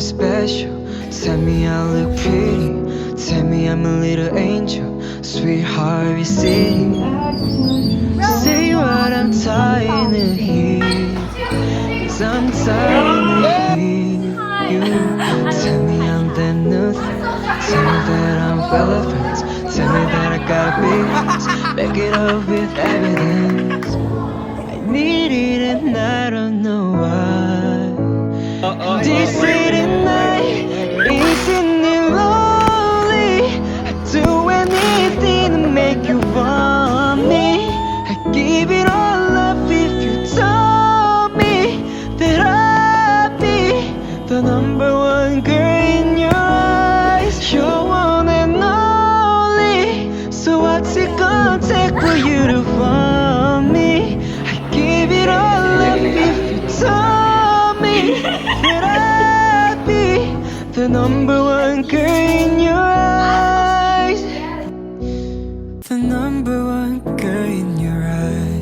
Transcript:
special. Tell me I look pretty. Tell me I'm a little angel. Sweetheart, you see. Say what I'm trying to hear. 'Cause I'm trying to hear you. Tell me I'm that nothing. Tell me that I'm relevant. Tell me that I got big ones. Back it up with evidence. I need it and I don't know why. This late at night, isn't it lonely? I'd do anything to make you want me. I'd give it all up if you told me that I'd be the number one girl in your eyes. You're one and only. So what's it gonna take for you to want me? I'd give it all up if you told me that I'd be the number one girl in your eyes. The number one girl in your eyes.